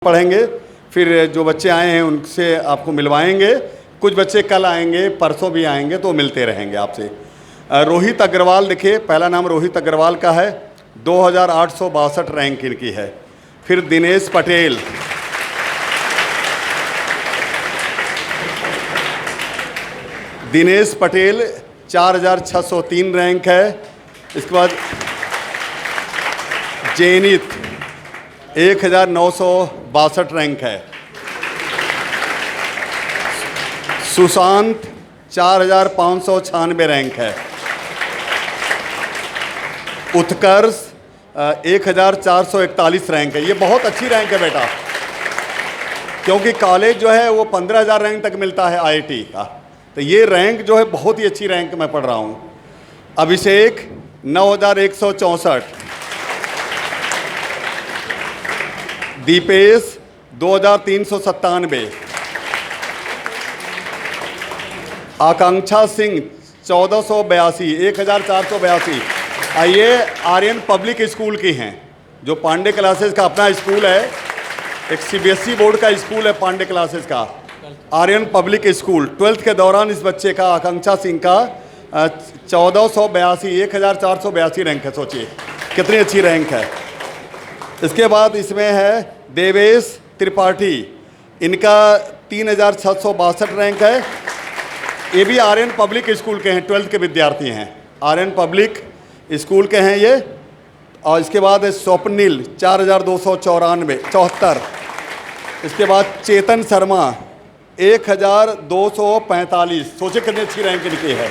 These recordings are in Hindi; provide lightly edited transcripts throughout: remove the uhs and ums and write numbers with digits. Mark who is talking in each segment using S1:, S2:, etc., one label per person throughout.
S1: पढ़ेंगे। फिर जो बच्चे आए हैं उनसे आपको मिलवाएंगे। कुछ बच्चे कल आएंगे, परसों भी आएंगे, तो मिलते रहेंगे आपसे। रोहित अग्रवाल, देखिए पहला नाम रोहित अग्रवाल का है, 2862 रैंक इनकी है। फिर दिनेश पटेल, दिनेश पटेल 4603 रैंक है। इसके बाद जेनित 1962 रैंक है। सुशांत 4596 रैंक है। उत्कर्ष 1441 रैंक है। ये बहुत अच्छी रैंक है बेटा, क्योंकि कॉलेज जो है वो 15000 रैंक तक मिलता है आईआईटी का, तो ये रैंक जो है बहुत ही अच्छी रैंक मैं पढ़ रहा हूँ। अभिषेक 9164, दीपेश 2397, आकांक्षा सिंह 1482, 1482। ये आर्यन पब्लिक स्कूल की हैं, जो पांडे क्लासेस का अपना स्कूल है, एक सीबीएसई बोर्ड का स्कूल है पांडे क्लासेस का, आर्यन पब्लिक स्कूल। 12th के दौरान इस बच्चे का, आकांक्षा सिंह का 1482, 1482 रैंक है। सोचिए कितनी अच्छी रैंक है। इसके बाद इसमें है देवेश त्रिपाठी, इनका 3662 रैंक है। ये भी आर्यन पब्लिक स्कूल के हैं, 12th के विद्यार्थी हैं, आर्यन पब्लिक स्कूल के हैं ये। और इसके बाद स्वप्निल 4294, इसके बाद चेतन शर्मा 1245, सोचे कितनी अच्छी रैंक इनकी है।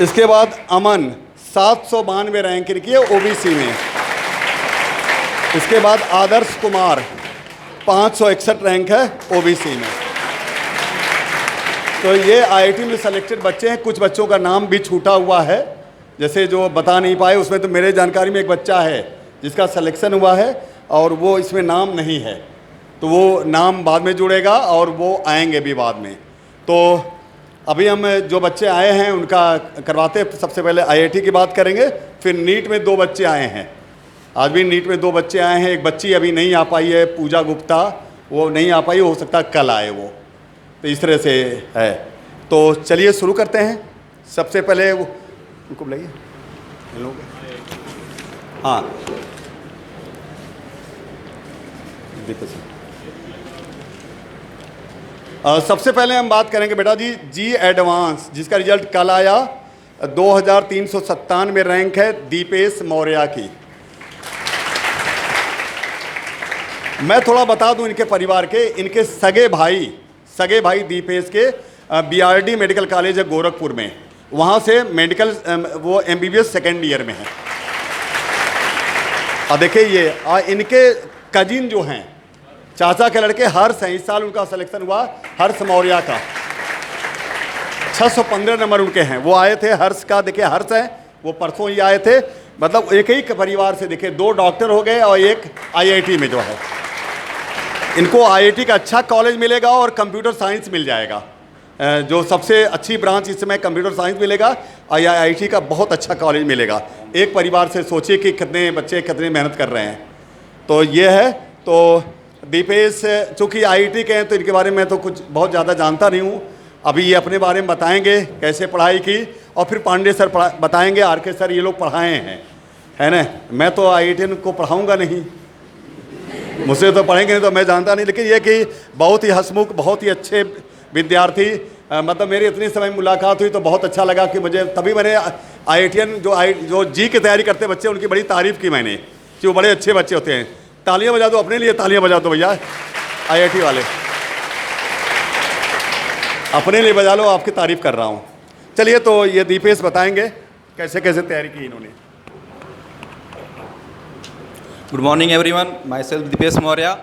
S1: इसके बाद अमन 792 रैंक इनकी है ओबीसी में। इसके बाद आदर्श कुमार 561 रैंक है ओबीसी में। तो ये आईआईटी में सेलेक्टेड बच्चे हैं। कुछ बच्चों का नाम भी छूटा हुआ है, जैसे जो बता नहीं पाए, उसमें तो मेरे जानकारी में एक बच्चा है जिसका सिलेक्शन हुआ है और वो इसमें नाम नहीं है, तो वो नाम बाद में जुड़ेगा और वो आएंगे भी बाद में। तो अभी हम जो बच्चे आए हैं उनका करवाते, सबसे पहले आईआईटी की बात करेंगे, फिर नीट में 2 बच्चे आए हैं। आज भी नीट में 2 बच्चे आए हैं। एक बच्ची अभी नहीं आ पाई है, पूजा गुप्ता, वो नहीं आ पाई, हो सकता है कल आए वो, तो इस तरह से है। तो चलिए शुरू करते हैं। सबसे पहले वो उनको बुलाइए, इन लोगों को। हाँ देखो सर, सबसे पहले हम बात करेंगे बेटा जी एडवांस, जिसका रिजल्ट कल आया, 2397 रैंक है दीपेश मौर्य की। मैं थोड़ा बता दूं इनके परिवार के, इनके सगे भाई दीपेश के बीआरडी मेडिकल कॉलेज है गोरखपुर में, वहाँ से मेडिकल वो एमबीबीएस सेकेंड ईयर में है। और देखिए ये इनके कजिन जो हैं, चाचा के लड़के हर्ष हैं, इस साल उनका सिलेक्शन हुआ, हर्ष मौर्य का 615 नंबर उनके हैं। वो आए थे, हर्ष का देखिए हर्ष है, वो परसों ही आए थे। मतलब एक ही परिवार से देखिए 2 डॉक्टर हो गए और एक आईआईटी में जो है। इनको आईआईटी का अच्छा कॉलेज मिलेगा और कंप्यूटर साइंस मिल जाएगा, जो सबसे अच्छी ब्रांच इस समय कंप्यूटर साइंस मिलेगा, और आईआईटी का बहुत अच्छा कॉलेज मिलेगा। एक परिवार से सोचिए कि कितने बच्चे कितनी मेहनत कर रहे हैं। तो ये है। तो दीपेश चूँकि आईआईटी के हैं तो इनके बारे में तो कुछ बहुत ज़्यादा जानता नहीं हूँ। अभी ये अपने बारे में बताएंगे कैसे पढ़ाई की, और फिर पांडे सर बताएंगे, आरके सर ये लोग पढ़ाए हैं, है ना। मैं तो आईआईटी को पढ़ाऊँगा नहीं, मुझसे तो पढ़ेंगे नहीं, तो मैं जानता नहीं। लेकिन ये कि बहुत ही हंसमुख, बहुत ही अच्छे विद्यार्थी, मतलब मेरी इतनी समय मुलाकात हुई तो बहुत अच्छा लगा कि मुझे, तभी मैंने आईआईटीएन जो जी की तैयारी करते बच्चे, उनकी बड़ी तारीफ़ की मैंने कि वो बड़े अच्छे बच्चे होते हैं। तालियां बजा दो अपने लिए, तालियां बजा दो भैया आईआईटी वाले, अपने लिए बजा लो, आपकी तारीफ़ कर रहा हूँ। चलिए, तो ये दीपेश बताएंगे कैसे कैसे तैयारी की इन्होंने।
S2: Good morning everyone, myself Dipesh Maurya.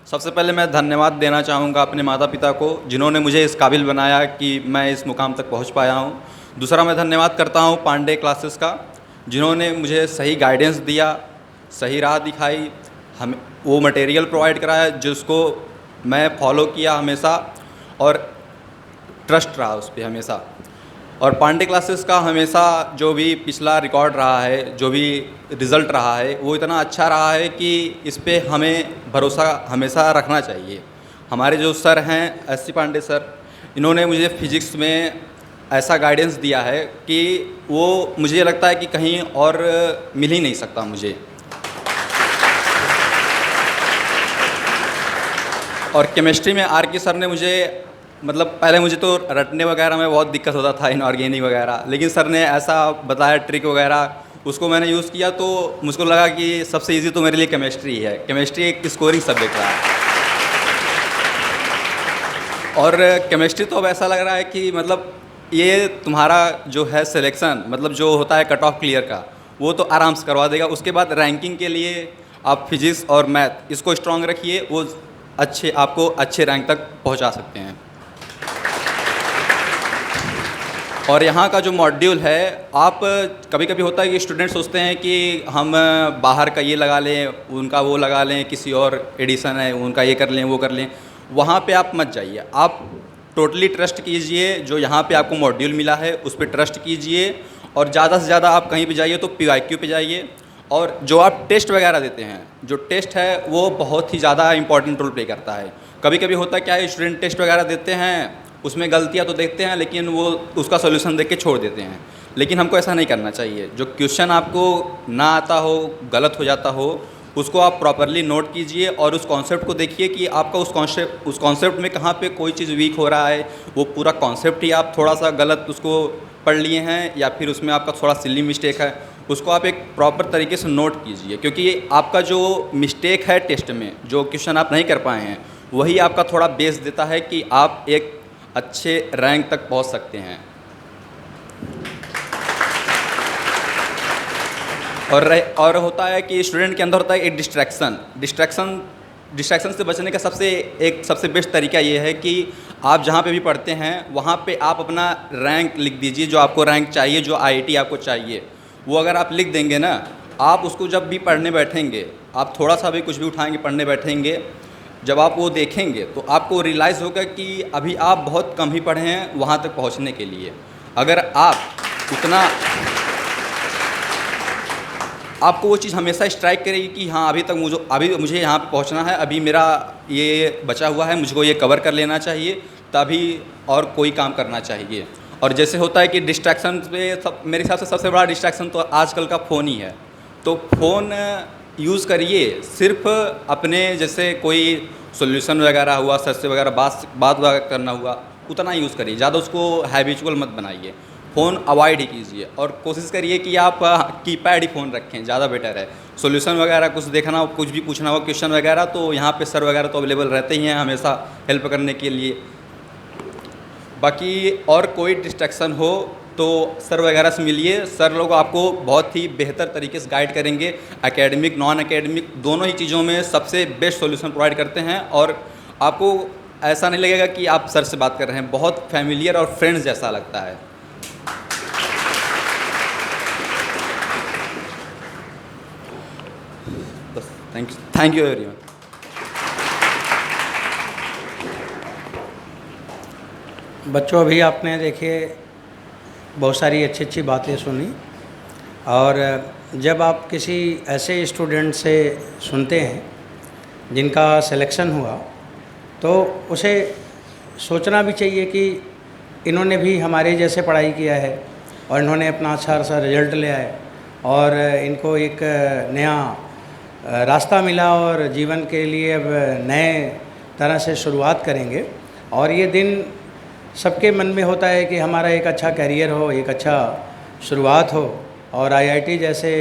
S2: सबसे पहले मैं धन्यवाद देना चाहूँगा अपने माता पिता को, जिन्होंने मुझे इस काबिल बनाया कि मैं इस मुकाम तक पहुँच पाया हूँ। दूसरा मैं धन्यवाद करता हूँ पांडे क्लासेस का, जिन्होंने मुझे सही गाइडेंस दिया, सही राह दिखाई, हमें वो मटेरियल प्रोवाइड कराया जिसको मैं फॉलो किया हमेशा, और ट्रस्ट रहा उस पर हमेशा। और पांडे क्लासेस का हमेशा जो भी पिछला रिकॉर्ड रहा है, जो भी रिज़ल्ट रहा है, वो इतना अच्छा रहा है कि इस पे हमें भरोसा हमेशा रखना चाहिए। हमारे जो सर हैं एस सी पांडे सर, इन्होंने मुझे फिजिक्स में ऐसा गाइडेंस दिया है कि वो मुझे लगता है कि कहीं और मिल ही नहीं सकता मुझे। और केमिस्ट्री में आर के सर ने मुझे मतलब पहले मुझे तो रटने वगैरह में बहुत दिक्कत होता था, इनऑर्गेनिक वगैरह, लेकिन सर ने ऐसा बताया ट्रिक वगैरह, उसको मैंने यूज़ किया तो मुझको लगा कि सबसे इजी तो मेरे लिए केमिस्ट्री है। केमिस्ट्री एक स्कोरिंग सब्जेक्ट रहा है और केमिस्ट्री तो अब ऐसा लग रहा है कि मतलब ये तुम्हारा जो है सिलेक्शन, मतलब जो होता है कट ऑफ क्लियर का, वो तो आराम से करवा देगा। उसके बाद रैंकिंग के लिए आप फिजिक्स और मैथ इसको स्ट्रांग रखिए, वो आपको अच्छे रैंक तक पहुंचा सकते हैं। और यहाँ का जो मॉड्यूल है, आप कभी कभी होता है कि स्टूडेंट सोचते हैं कि हम बाहर का ये लगा लें, उनका वो लगा लें, किसी और एडिशन है उनका ये कर लें वो कर लें। वहाँ पे आप मत जाइए, आप टोटली ट्रस्ट कीजिए। जो यहाँ पे आपको मॉड्यूल मिला है उस पर ट्रस्ट कीजिए और ज़्यादा से ज़्यादा आप कहीं भी जाइए तो PYQ पे जाइए। और जो आप टेस्ट वगैरह देते हैं, जो टेस्ट है वो बहुत ही ज़्यादा इंपॉर्टेंट रोल प्ले करता है। कभी कभी होता क्या है, स्टूडेंट टेस्ट वगैरह देते हैं, उसमें गलतियाँ तो देखते हैं लेकिन वो उसका सॉल्यूशन देख के छोड़ देते हैं। लेकिन हमको ऐसा नहीं करना चाहिए। जो क्वेश्चन आपको ना आता हो, गलत हो जाता हो, उसको आप प्रॉपरली नोट कीजिए और उस कॉन्सेप्ट को देखिए कि आपका उस कॉन्सेप्ट में कहाँ पे कोई चीज़ वीक हो रहा है। वो पूरा कॉन्सेप्ट ही आप थोड़ा सा गलत उसको पढ़ लिए हैं या फिर उसमें आपका थोड़ा सिली मिस्टेक है, उसको आप एक प्रॉपर तरीके से नोट कीजिए। क्योंकि आपका जो मिस्टेक है टेस्ट में, जो क्वेश्चन आप नहीं कर पाए हैं, वही आपका थोड़ा बेस देता है कि आप एक अच्छे रैंक तक पहुंच सकते हैं। और होता है कि स्टूडेंट के अंदर होता है एक डिस्ट्रैक्शन से बचने का सबसे बेस्ट तरीका ये है कि आप जहाँ पे भी पढ़ते हैं वहाँ पे आप अपना रैंक लिख दीजिए। जो आपको रैंक चाहिए, जो IIT आपको चाहिए, वो अगर आप लिख देंगे ना, आप उसको जब भी पढ़ने बैठेंगे, आप थोड़ा सा भी कुछ भी उठाएंगे पढ़ने बैठेंगे, जब आप वो देखेंगे तो आपको रियलाइज़ होगा कि अभी आप बहुत कम ही पढ़े हैं वहाँ तक पहुँचने के लिए। अगर आपको वो चीज़ हमेशा स्ट्राइक करेगी कि हाँ अभी मुझे यहाँ पे पहुँचना है, अभी मेरा ये बचा हुआ है, मुझको ये कवर कर लेना चाहिए, तभी और कोई काम करना चाहिए। और जैसे होता है कि डिस्ट्रैक्शन पे मेरे हिसाब से सबसे बड़ा डिस्ट्रैक्शन तो आजकल का फ़ोन ही है। तो फ़ोन यूज़ करिए सिर्फ अपने, जैसे कोई सॉल्यूशन वगैरह हुआ, सर से वगैरह बात करना हुआ, उतना यूज़ करिए। ज़्यादा उसको हैबिचुअल मत बनाइए। फ़ोन अवॉइड ही कीजिए और कोशिश करिए कि आप कीपैड ही फ़ोन रखें, ज़्यादा बेटर है। सॉल्यूशन वगैरह कुछ देखना हो, कुछ भी पूछना हो, क्वेश्चन वगैरह, तो यहाँ पे सर वगैरह तो अवेलेबल रहते ही हैं हमेशा हेल्प करने के लिए। बाकी और कोई डिस्ट्रैक्शन हो तो सर वगैरह से मिलिए। सर लोग आपको बहुत ही बेहतर तरीके से गाइड करेंगे। एकेडमिक, नॉन एकेडमिक दोनों ही चीज़ों में सबसे बेस्ट सॉल्यूशन प्रोवाइड करते हैं और आपको ऐसा नहीं लगेगा कि आप सर से बात कर रहे हैं, बहुत फैमिलियर और फ्रेंड्स जैसा लगता है। बस थैंक यू एवरीवन।
S3: बच्चों, अभी आपने देखिए बहुत सारी अच्छी अच्छी बातें सुनी और जब आप किसी ऐसे स्टूडेंट से सुनते हैं जिनका सिलेक्शन हुआ, तो उसे सोचना भी चाहिए कि इन्होंने भी हमारे जैसे पढ़ाई किया है और इन्होंने अपना अच्छा सा रिजल्ट ले आए और इनको एक नया रास्ता मिला और जीवन के लिए अब नए तरह से शुरुआत करेंगे। और ये दिन सबके मन में होता है कि हमारा एक अच्छा करियर हो, एक अच्छा शुरुआत हो। और IIT जैसे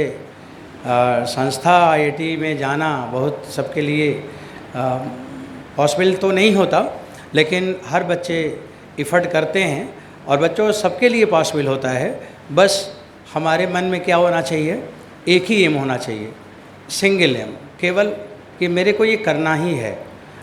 S3: संस्था, IIT में जाना बहुत सबके लिए पॉसिबल तो नहीं होता, लेकिन हर बच्चे इफ़र्ट करते हैं और बच्चों सबके लिए पॉसिबल होता है। बस हमारे मन में क्या होना चाहिए, एक ही एम होना चाहिए, सिंगल एम, केवल कि मेरे को ये करना ही है।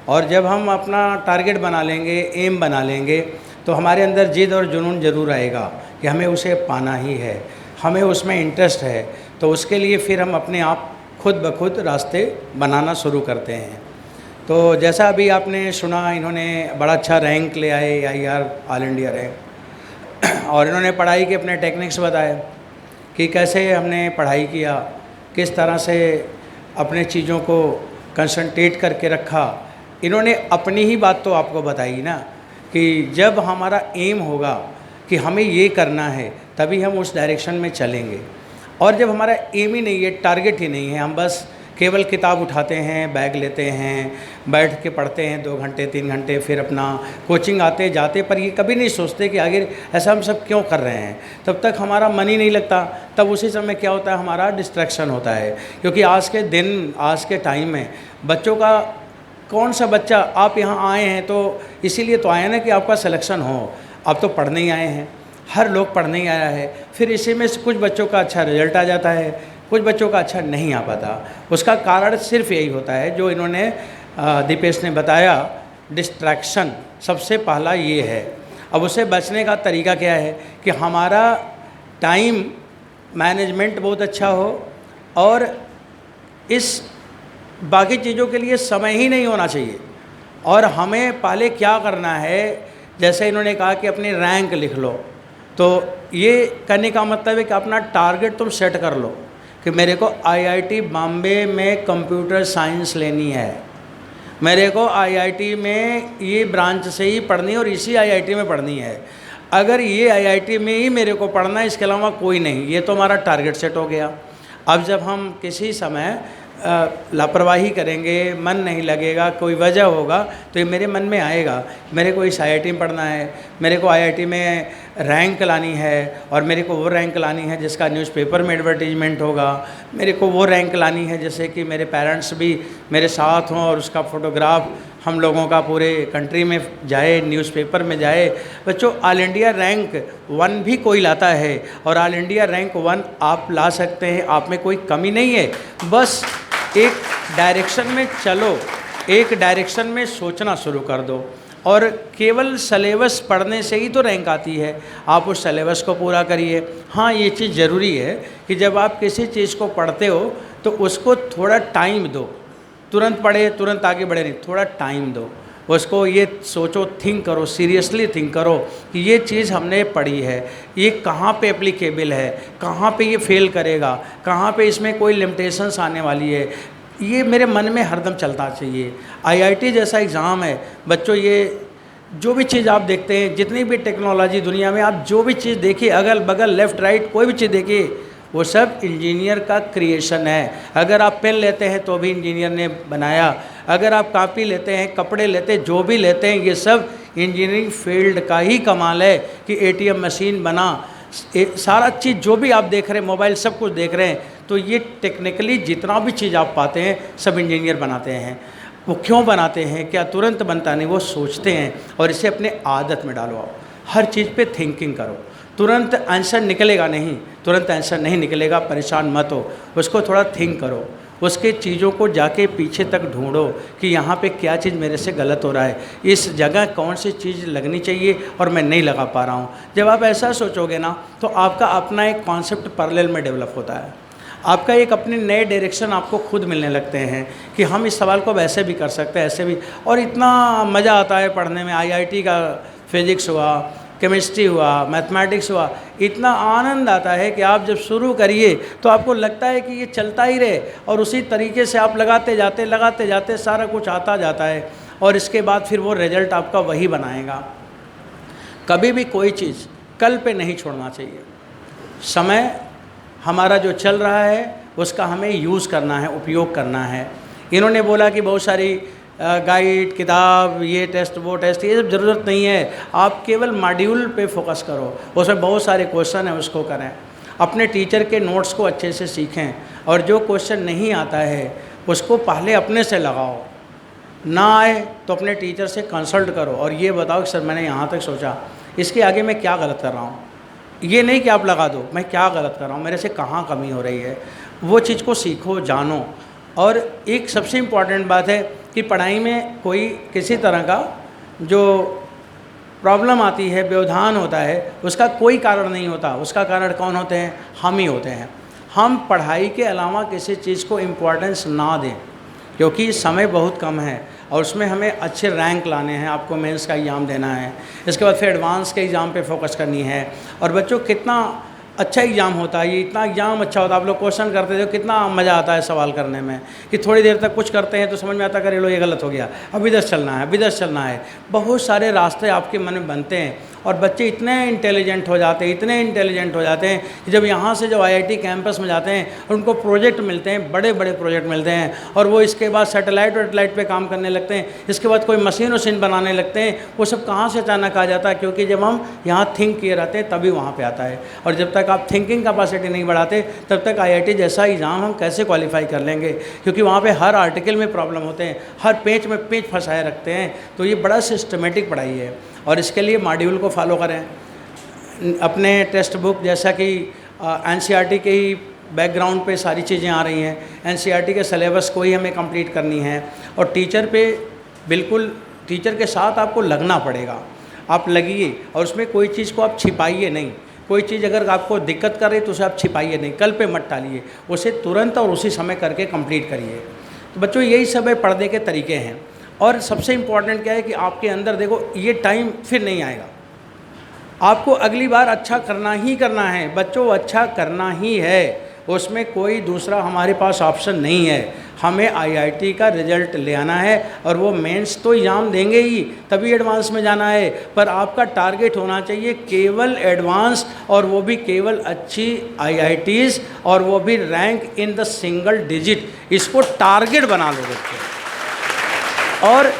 S3: और जब हम अपना टारगेट बना लेंगे, एम बना लेंगे, तो हमारे अंदर जिद और जुनून ज़रूर आएगा कि हमें उसे पाना ही है, हमें उसमें इंटरेस्ट है। तो उसके लिए फिर हम अपने आप खुद ब खुद रास्ते बनाना शुरू करते हैं। तो जैसा अभी आपने सुना, इन्होंने बड़ा अच्छा रैंक ले आए, IIR ऑल इंडिया रैंक, और इन्होंने पढ़ाई के अपने टेक्निक्स बताए कि कैसे हमने पढ़ाई किया, किस तरह से अपने चीज़ों को कंसंट्रेट करके रखा। इन्होंने अपनी ही बात तो आपको बताई ना कि जब हमारा एम होगा कि हमें ये करना है तभी हम उस डायरेक्शन में चलेंगे, और जब हमारा एम ही नहीं है, टारगेट ही नहीं है, हम बस केवल किताब उठाते हैं, बैग लेते हैं, बैठ के पढ़ते हैं 2 घंटे 3 घंटे, फिर अपना कोचिंग आते जाते, पर ये कभी नहीं सोचते कि आगे ऐसा हम सब क्यों कर रहे हैं, तब तक हमारा मन ही नहीं लगता। तब उसी समय क्या होता है, हमारा डिस्ट्रैक्शन होता है। क्योंकि आज के दिन, आज के टाइम में बच्चों का, कौन सा बच्चा, आप यहाँ आए हैं तो इसीलिए तो आए ना कि आपका सिलेक्शन हो, अब तो पढ़ने ही आए हैं, हर लोग पढ़ने ही आया है। फिर इसी में से कुछ बच्चों का अच्छा रिजल्ट आ जाता है, कुछ बच्चों का अच्छा नहीं आ पाता। उसका कारण सिर्फ यही होता है जो इन्होंने दीपेश ने बताया, डिस्ट्रैक्शन सबसे पहला ये है। अब उससे बचने का तरीका क्या है कि हमारा टाइम मैनेजमेंट बहुत अच्छा हो और इस बाकी चीज़ों के लिए समय ही नहीं होना चाहिए। और हमें पहले क्या करना है, जैसे इन्होंने कहा कि अपनी रैंक लिख लो, तो ये करने का मतलब है कि अपना टारगेट तुम सेट कर लो कि मेरे को आईआईटी बॉम्बे में कंप्यूटर साइंस लेनी है, मेरे को आईआईटी में ये ब्रांच से ही पढ़नी है और इसी आईआईटी में पढ़नी है। अगर ये आईआईटी में ही मेरे को पढ़ना है, इसके अलावा कोई नहीं, ये तो हमारा टारगेट सेट हो गया। अब जब हम किसी समय लापरवाही करेंगे, मन नहीं लगेगा, कोई वजह होगा, तो ये मेरे मन में आएगा, मेरे को इस आईआईटी में पढ़ना है, मेरे को आईआईटी में रैंक लानी है, और मेरे को वो रैंक लानी है जिसका न्यूज़पेपर में एडवर्टीजमेंट होगा, मेरे को वो रैंक लानी है जैसे कि मेरे पेरेंट्स भी मेरे साथ हों और उसका फ़ोटोग्राफ हम लोगों का पूरे कंट्री में जाए, न्यूज़पेपर में जाए। बच्चों, ऑल इंडिया रैंक 1 भी कोई लाता है और ऑल इंडिया रैंक 1 आप ला सकते हैं, आप में कोई कमी नहीं है। बस एक डायरेक्शन में चलो, एक डायरेक्शन में सोचना शुरू कर दो, और केवल सिलेबस पढ़ने से ही तो रैंक आती है। आप उस सिलेबस को पूरा करिए। हाँ, ये चीज़ ज़रूरी है कि जब आप किसी चीज़ को पढ़ते हो तो उसको थोड़ा टाइम दो, तुरंत पढ़े तुरंत आगे बढ़े नहीं, थोड़ा टाइम दो उसको। ये सोचो, थिंक करो, सीरियसली थिंक करो कि ये चीज़ हमने पढ़ी है, ये कहाँ पे एप्लीकेबल है, कहाँ पे ये फेल करेगा, कहाँ पे इसमें कोई लिमिटेशंस आने वाली है, ये मेरे मन में हरदम चलता चाहिए। आईआईटी जैसा एग्ज़ाम है बच्चों, ये जो भी चीज़ आप देखते हैं, जितनी भी टेक्नोलॉजी दुनिया में आप जो भी चीज़ देखिए, अगल बगल लेफ़्ट राइट कोई भी चीज़ देखिए, वो सब इंजीनियर का क्रिएशन है। अगर आप पेन लेते हैं तो भी इंजीनियर ने बनाया, अगर आप कॉपी लेते हैं, कपड़े लेते हैं, जो भी लेते हैं, ये सब इंजीनियरिंग फील्ड का ही कमाल है कि एटीएम मशीन बना, सारा चीज़ जो भी आप देख रहे हैं, मोबाइल सब कुछ देख रहे हैं, तो ये टेक्निकली जितना भी चीज़ आप पाते हैं सब इंजीनियर बनाते हैं। वो क्यों बनाते हैं, क्या तुरंत बनता नहीं, वो सोचते हैं और इसे अपने आदत में डालो। आप हर चीज़ पे थिंकिंग करो, तुरंत आंसर निकलेगा नहीं, तुरंत आंसर नहीं निकलेगा, परेशान मत हो, उसको थोड़ा थिंक करो, उसके चीज़ों को जाके पीछे तक ढूंढो कि यहाँ पे क्या चीज़ मेरे से गलत हो रहा है, इस जगह कौन सी चीज़ लगनी चाहिए और मैं नहीं लगा पा रहा हूँ। जब आप ऐसा सोचोगे ना तो आपका अपना एक कॉन्सेप्ट पैरेलल में डेवलप होता है, आपका एक अपने नए डायरेक्शन आपको खुद मिलने लगते हैं कि हम इस सवाल को वैसे भी कर सकते हैं, ऐसे भी। और इतना मज़ा आता है पढ़ने में, आईआईटी का फिज़िक्स हुआ, केमिस्ट्री हुआ, मैथमेटिक्स हुआ, इतना आनंद आता है कि आप जब शुरू करिए तो आपको लगता है कि ये चलता ही रहे, और उसी तरीके से आप लगाते जाते सारा कुछ आता जाता है, और इसके बाद फिर वो रिज़ल्ट आपका वही बनाएगा। कभी भी कोई चीज़ कल पे नहीं छोड़ना चाहिए। समय हमारा जो चल रहा है उसका हमें यूज़ करना है, उपयोग करना है। इन्होंने बोला कि बहुत सारी गाइड, किताब, ये टेस्ट, वो टेस्ट, ये सब ज़रूरत नहीं है। आप केवल मॉड्यूल पे फोकस करो, उसमें बहुत सारे क्वेश्चन हैं, उसको करें। अपने टीचर के नोट्स को अच्छे से सीखें, और जो क्वेश्चन नहीं आता है उसको पहले अपने से लगाओ, ना आए तो अपने टीचर से कंसल्ट करो और ये बताओ कि सर मैंने यहाँ तक सोचा, इसके आगे मैं क्या गलत कर रहा हूँ। ये नहीं कि आप लगा दो, मैं क्या गलत कर रहा हूँ, मेरे से कहाँ कमी हो रही है, वो चीज़ को सीखो, जानो। और एक सबसे इम्पॉर्टेंट बात है कि पढ़ाई में कोई किसी तरह का जो प्रॉब्लम आती है, व्यवधान होता है, उसका कोई कारण नहीं होता। उसका कारण कौन होते हैं? हम ही होते हैं। हम पढ़ाई के अलावा किसी चीज़ को इम्पोर्टेंस ना दें, क्योंकि समय बहुत कम है और उसमें हमें अच्छे रैंक लाने हैं। आपको मेंस का एग्ज़ाम देना है, इसके बाद फिर एडवांस के एग्ज़ाम पे फोकस करनी है। और बच्चों, कितना अच्छा एग्ज़ाम होता है, ये इतना एग्ज़ाम अच्छा होता है। आप लोग क्वेश्चन करते थे, कितना मज़ा आता है सवाल करने में, कि थोड़ी देर तक कुछ करते हैं तो समझ में आता है, करे लो ये गलत हो गया, अब इधर चलना है, अब इधर चलना है। बहुत सारे रास्ते आपके मन में बनते हैं और बच्चे इतने इंटेलिजेंट हो जाते हैं, इतने इंटेलिजेंट हो जाते हैं कि जब यहाँ से जब IIT कैंपस में जाते हैं और उनको प्रोजेक्ट मिलते हैं, बड़े बड़े प्रोजेक्ट मिलते हैं, और वो इसके बाद सैटेलाइट पे काम करने लगते हैं, इसके बाद कोई मशीन वशीन बनाने लगते हैं। वो सब कहाँ से अचानक आ जाता है? क्योंकि जब हम यहाँ थिंक किए रहते हैं तभी वहाँ पे आता है। और जब तक आप थिंकिंग कैपेसिटी नहीं बढ़ाते तब तक IIT जैसा एग्ज़ाम हम कैसे क्वालिफाई कर लेंगे? क्योंकि वहाँ पे हर आर्टिकल में प्रॉब्लम होते हैं, हर पेज में पेज फंसाए रखते हैं। तो ये बड़ा सिस्टमेटिक पढ़ाई है और इसके लिए मॉड्यूल को फॉलो करें। अपने टेक्स्ट बुक जैसा कि NCERT के ही बैकग्राउंड पे सारी चीज़ें आ रही हैं, NCERT के सिलेबस को ही हमें कंप्लीट करनी है और टीचर पे बिल्कुल टीचर के साथ आपको लगना पड़ेगा। आप लगिए और उसमें कोई चीज़ को आप छिपाइए नहीं। कोई चीज़ अगर आपको दिक्कत कर रही तो उसे आप छिपाइए नहीं, कल पे मत टालिए, उसे तुरंत और उसी समय करके कंप्लीट करिए। तो बच्चों यही सब है पढ़ने के तरीके हैं। और सबसे इम्पॉर्टेंट क्या है कि आपके अंदर देखो ये टाइम फिर नहीं आएगा, आपको अगली बार अच्छा करना ही करना है बच्चों, अच्छा करना ही है, उसमें कोई दूसरा हमारे पास ऑप्शन नहीं है। हमें IIT का रिजल्ट ले आना है और वो मेंस तो एग्ज़ाम देंगे ही, तभी एडवांस में जाना है। पर आपका टारगेट होना चाहिए केवल एडवांस, और वो भी केवल अच्छी IITs, और वो भी rank in the single digit. इसको टारगेट बना लो बच्चों। और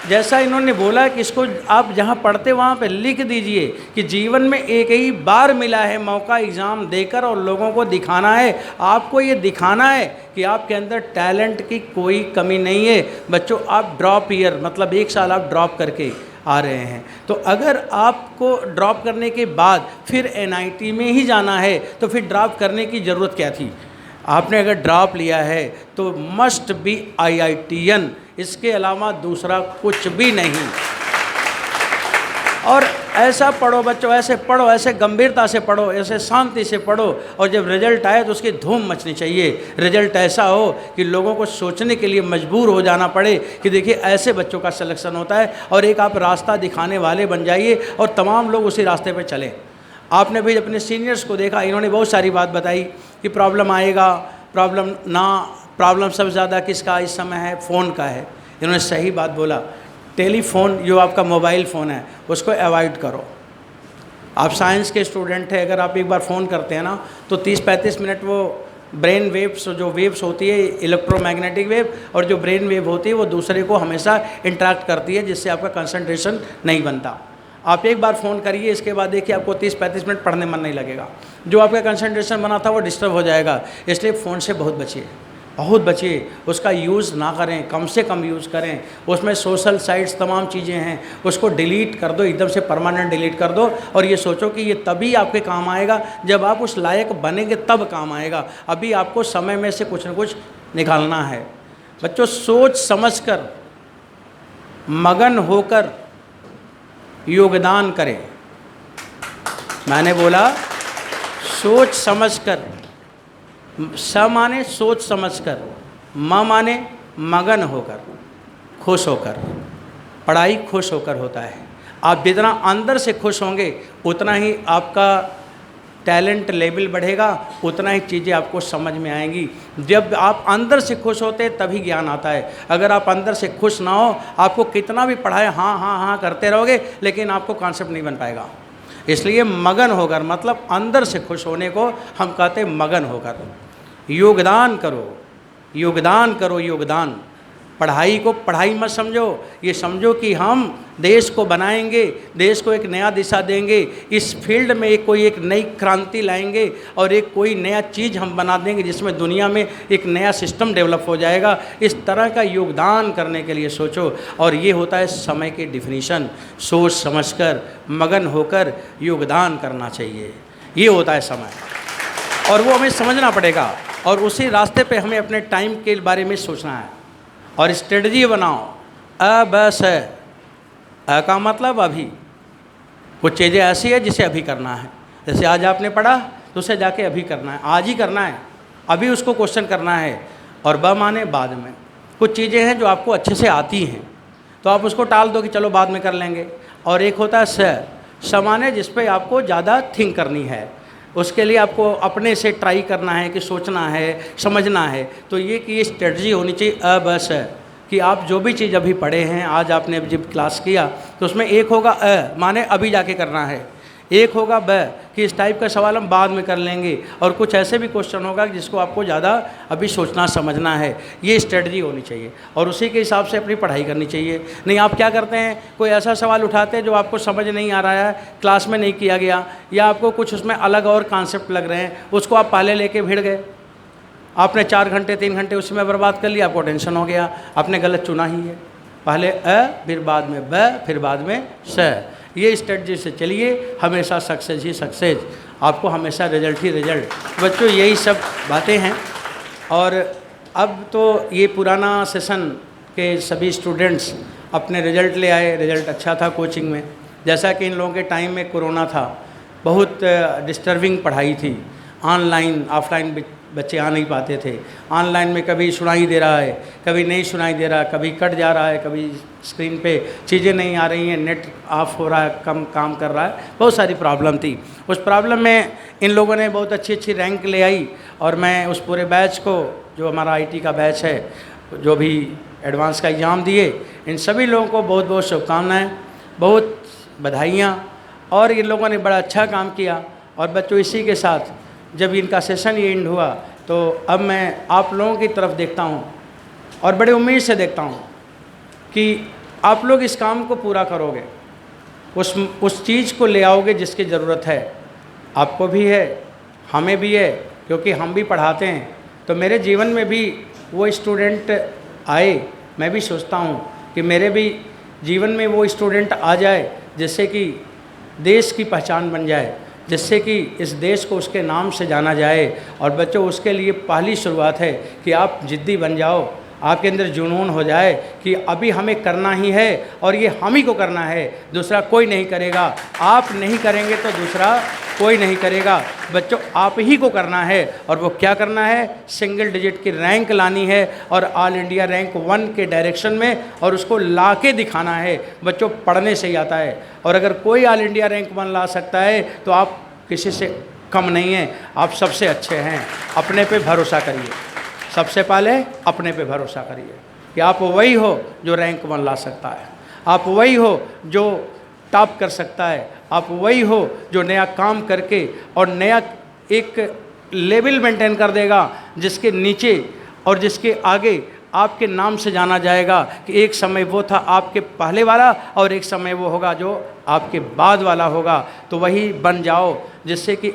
S3: जैसा इन्होंने बोला कि इसको आप जहाँ पढ़ते वहाँ पे लिख दीजिए कि जीवन में एक ही बार मिला है मौका एग्ज़ाम देकर और लोगों को दिखाना है। आपको ये दिखाना है कि आपके अंदर टैलेंट की कोई कमी नहीं है। बच्चों आप ड्रॉप ईयर मतलब 1 साल आप ड्रॉप करके आ रहे हैं, तो अगर आपको ड्रॉप करने के बाद फिर NIT में ही जाना है तो फिर ड्रॉप करने की ज़रूरत क्या थी? आपने अगर ड्रॉप लिया है तो मस्ट बी IITian, इसके अलावा दूसरा कुछ भी नहीं। और ऐसा पढ़ो बच्चों, ऐसे पढ़ो, ऐसे गंभीरता से पढ़ो, ऐसे शांति से पढ़ो, और जब रिजल्ट आए तो उसकी धूम मचनी चाहिए। रिजल्ट ऐसा हो कि लोगों को सोचने के लिए मजबूर हो जाना पड़े कि देखिए ऐसे बच्चों का सिलेक्शन होता है, और एक आप रास्ता दिखाने वाले बन जाइए और तमाम लोग उसी रास्ते पर चलें। आपने भी अपने सीनियर्स को देखा, इन्होंने बहुत सारी बात बताई कि प्रॉब्लम आएगा, प्रॉब्लम सबसे ज़्यादा किसका इस समय है? फ़ोन का है। इन्होंने सही बात बोला। टेलीफोन जो आपका मोबाइल फ़ोन है उसको अवॉइड करो। आप साइंस के स्टूडेंट हैं, अगर आप एक बार फ़ोन करते हैं ना तो 30-35 मिनट वो ब्रेन वेव्स जो वेव्स होती है, इलेक्ट्रोमैग्नेटिक वेव, और जो ब्रेन वेव होती है वो दूसरे को हमेशा इंटरेक्ट करती है, जिससे आपका कंसंट्रेशन नहीं बनता। आप एक बार फ़ोन करिए, इसके बाद देखिए आपको 30-35 मिनट पढ़ने मन नहीं लगेगा, जो आपका कंसंट्रेशन बना था वो डिस्टर्ब हो जाएगा। इसलिए फ़ोन से बहुत बचिए, बहुत बचिए, उसका यूज़ ना करें, कम से कम यूज़ करें। उसमें सोशल साइट्स तमाम चीज़ें हैं, उसको डिलीट कर दो, एकदम से परमानेंट डिलीट कर दो, और ये सोचो कि ये तभी आपके काम आएगा जब आप उस लायक बनेंगे, तब काम आएगा। अभी आपको समय में से कुछ न कुछ निकालना है। बच्चों सोच समझकर, मगन होकर योगदान करें। मैंने बोला सोच समझकर, स माने सोच समझकर, म माने मगन होकर, खुश होकर। पढ़ाई खुश होकर होता है। आप जितना अंदर से खुश होंगे उतना ही आपका टैलेंट लेवल बढ़ेगा, उतना ही चीज़ें आपको समझ में आएंगी। जब आप अंदर से खुश होते हैं तभी ज्ञान आता है। अगर आप अंदर से खुश ना हो, आपको कितना भी पढ़ाए हाँ हाँ हाँ करते रहोगे, लेकिन आपको कॉन्सेप्ट नहीं बन पाएगा। इसलिए मगन होकर, मतलब अंदर से खुश होने को हम कहते हैं मगन होकर। योगदान करो, योगदान करो, योगदान। पढ़ाई को पढ़ाई मत समझो, ये समझो कि हम देश को बनाएंगे, देश को एक नया दिशा देंगे, इस फील्ड में एक नई क्रांति लाएंगे, और एक कोई नया चीज़ हम बना देंगे जिसमें दुनिया में एक नया सिस्टम डेवलप हो जाएगा। इस तरह का योगदान करने के लिए सोचो, और ये होता है समय की डिफिनीशन। सोच समझकर, मगन होकर योगदान करना चाहिए, ये होता है समय, और वो हमें समझना पड़ेगा, और उसी रास्ते पे हमें अपने टाइम के बारे में सोचना है और स्ट्रेटजी बनाओ। बस है, का मतलब अभी। कुछ चीज़ें ऐसी है जिसे अभी करना है, जैसे आज आपने पढ़ा तो उसे जाके अभी करना है, आज ही करना है, अभी उसको क्वेश्चन करना है। और ब माने बाद में। कुछ चीज़ें हैं जो आपको अच्छे से आती हैं तो आप उसको टाल दो कि चलो बाद में कर लेंगे। और एक होता है स माने जिस पे आपको ज़्यादा थिंक करनी है। उसके लिए आपको अपने से ट्राई करना है कि सोचना है, समझना है। तो ये कि ये स्ट्रेटजी होनी चाहिए बस है कि आप जो भी चीज़ अभी पढ़े हैं, आज आपने जब क्लास किया तो उसमें एक होगा माने अभी जाके करना है, एक होगा कि इस टाइप का सवाल हम बाद में कर लेंगे, और कुछ ऐसे भी क्वेश्चन होगा जिसको आपको ज़्यादा अभी सोचना समझना है। ये स्ट्रेटजी होनी चाहिए और उसी के हिसाब से अपनी पढ़ाई करनी चाहिए। नहीं आप क्या करते हैं, कोई ऐसा सवाल उठाते हैं जो आपको समझ नहीं आ रहा है, क्लास में नहीं किया गया, या आपको कुछ उसमें अलग और कॉन्सेप्ट लग रहे हैं, उसको आप पहले लेके भिड़ गए, आपने 4 घंटे 3 घंटे उसमें बर्बाद कर लिया, आपको टेंशन हो गया, आपने गलत चुना ही है। पहले फिर बाद में फिर बाद में ये स्ट्रेटजी से चलिए, हमेशा सक्सेस ही सक्सेस, आपको हमेशा रिजल्ट ही रिजल्ट। बच्चों यही सब बातें हैं। और अब तो ये पुराना सेशन के सभी स्टूडेंट्स अपने रिजल्ट ले आए, रिजल्ट अच्छा था कोचिंग में। जैसा कि इन लोगों के टाइम में कोरोना था, बहुत डिस्टर्बिंग पढ़ाई थी, ऑनलाइन ऑफलाइन बच्चे आ नहीं पाते थे। ऑनलाइन में कभी सुनाई दे रहा है, कभी नहीं सुनाई दे रहा, कभी कट जा रहा है, कभी स्क्रीन पे चीज़ें नहीं आ रही हैं, नेट ऑफ हो रहा है, कम काम कर रहा है, बहुत सारी प्रॉब्लम थी। उस प्रॉब्लम में इन लोगों ने बहुत अच्छी अच्छी रैंक ले आई, और मैं उस पूरे बैच को, जो हमारा IT का बैच है, जो भी एडवांस का एग्ज़ाम दिए, इन सभी लोगों को बहुत बहुत शुभकामनाएँ, बहुत बधाइयाँ। और इन लोगों ने बड़ा अच्छा काम किया। और बच्चों इसी के साथ जब इनका सेशन ये एंड हुआ तो अब मैं आप लोगों की तरफ देखता हूँ और बड़े उम्मीद से देखता हूँ कि आप लोग इस काम को पूरा करोगे, उस चीज़ को ले आओगे जिसकी ज़रूरत है, आपको भी है, हमें भी है, क्योंकि हम भी पढ़ाते हैं। तो मेरे जीवन में भी वो स्टूडेंट आए, मैं भी सोचता हूँ कि मेरे भी जीवन में वो स्टूडेंट आ जाए जिससे कि देश की पहचान बन जाए, जिससे कि इस देश को उसके नाम से जाना जाए। और बच्चों उसके लिए पहली शुरुआत है कि आप ज़िद्दी बन जाओ, आपके अंदर जुनून हो जाए कि अभी हमें करना ही है और ये हम ही को करना है, दूसरा कोई नहीं करेगा। आप नहीं करेंगे तो दूसरा कोई नहीं करेगा। बच्चों आप ही को करना है, और वो क्या करना है, सिंगल डिजिट की रैंक लानी है और ऑल इंडिया रैंक 1 के डायरेक्शन में, और उसको ला के दिखाना है। बच्चों पढ़ने से ही आता है, और अगर कोई ऑल इंडिया रैंक 1 ला सकता है तो आप किसी से कम नहीं हैं, आप सबसे अच्छे हैं। अपने पे भरोसा करिए, सबसे पहले अपने पे भरोसा करिए कि आप वही हो जो रैंक 1 ला सकता है, आप वही हो जो टॉप कर सकता है, आप वही हो जो नया काम करके और नया एक लेवल मेंटेन कर देगा जिसके नीचे और जिसके आगे आपके नाम से जाना जाएगा कि एक समय वो था आपके पहले वाला और एक समय वो होगा जो आपके बाद वाला होगा। तो वही बन जाओ जिससे कि